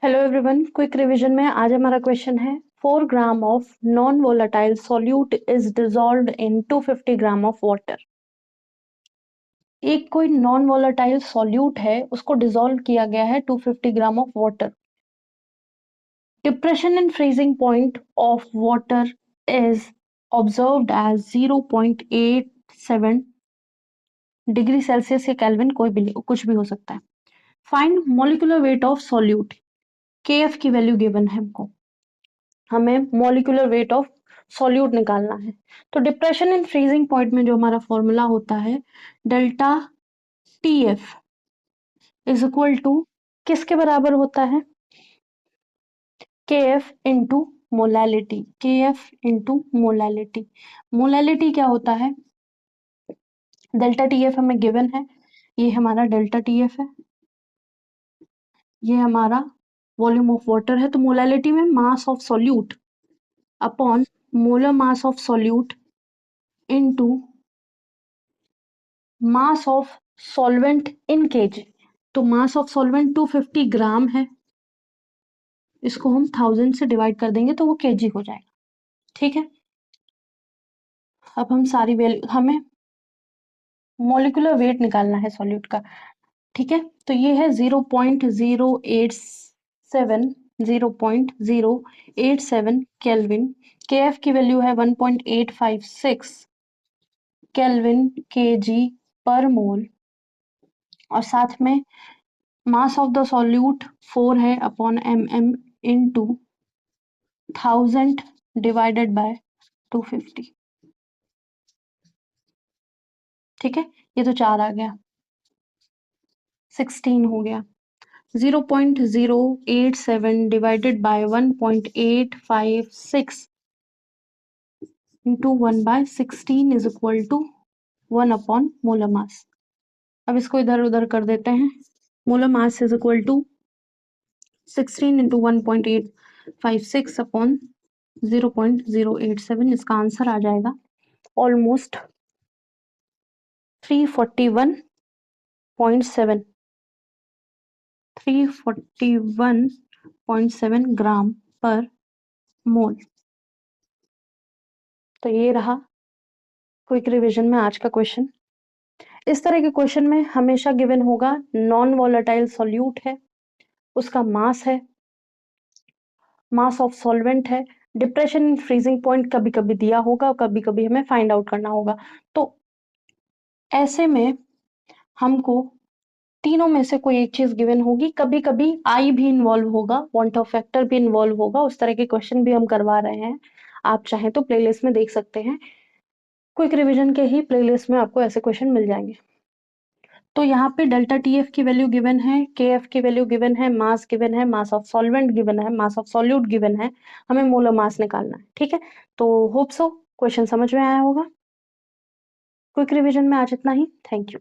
Hello everyone, quick revision में आज हमारा क्वेश्चन है 4 gram of non volatile solute is dissolved in 250 gram of water. एक कोई नॉन वोलेटाइल सॉल्यूट है, उसको डिसॉल्व किया गया है 250 gram of water. Depression in freezing point of water is observed as 0.87 degree Celsius या केल्विन, कोई भी कुछ भी हो सकता है। Find molecular weight of solute. KF की वैल्यू गिवन है हमको, हमें मॉलिक्यूलर वेट ऑफ सॉल्यूट निकालना है। तो डिप्रेशन इन फ्रीजिंग पॉइंट में जो हमारा फॉर्मूला होता है delta TF is equal to किसके बराबर होता है? KF into molality. KF into molality. Molality क्या होता है? डेल्टा TF हमें गिवन है, ये हमारा डेल्टा TF है, ये हमारा वॉल्यूम ऑफ वाटर है। तो मोलैलिटी में mass of solute upon molar mass of solute into mass of solvent in KG. तो मास ऑफ सॉल्वेंट 250 ग्राम है, इसको हम 1000 से डिवाइड कर देंगे तो वो केजी हो जाएगा। ठीक है, अब हम सारी वैल्यू, हमें मॉलिक्यूलर वेट निकालना है सॉल्यूट का। ठीक है, तो ये है 0.087 केल्विन। KF की वैल्यू है 1.856 केल्विन केजी पर मोल, और साथ में मास ऑफ द सॉल्यूट 4 है upon mm into 1000 divided by 250। ठीक है, ये तो 4 आ गया, 16 हो गया। 0.087 divided by 1.856 into 1/16 is equal to 1 upon molar mass. अब इसको इधर उधर कर देते हैं। Molar mass is equal to 16 into 1.856 upon 0.087। इसका आंसर आ जाएगा ऑलमोस्ट 341.7 341.7 ग्राम पर मोल। तो ये रहा क्विक रिवीजन में आज का क्वेश्चन। इस तरह के क्वेश्चन में हमेशा गिवन होगा नॉन वोलेटाइल सॉल्यूट है, उसका मास है, मास ऑफ सॉल्वेंट है, डिप्रेशन इन फ्रीजिंग पॉइंट कभी कभी दिया होगा, कभी कभी हमें फाइंड आउट करना होगा। तो ऐसे में हमको तीनों में से कोई एक चीज गिवन होगी, कभी कभी आई भी इन्वॉल्व होगा, पॉइंट ऑफ फैक्टर भी इन्वॉल्व होगा। उस तरह के क्वेश्चन भी हम करवा रहे हैं, आप चाहें तो प्लेलिस्ट में देख सकते हैं। क्विक रिवीजन के ही प्लेलिस्ट में आपको ऐसे क्वेश्चन मिल जाएंगे। तो यहाँ पे डेल्टा TF की वैल्यू गिवन है, KF की वैल्यू गिवन है, मास गिवन है, मास ऑफ सॉल्वेंट गिवन है, मास ऑफ सॉल्यूट गिवन है, हमें मोलर मास निकालना है। ठीक है, तो होप सो क्वेश्चन समझ में आया होगा। क्विक रिवीजन में आज इतना ही। Thank you.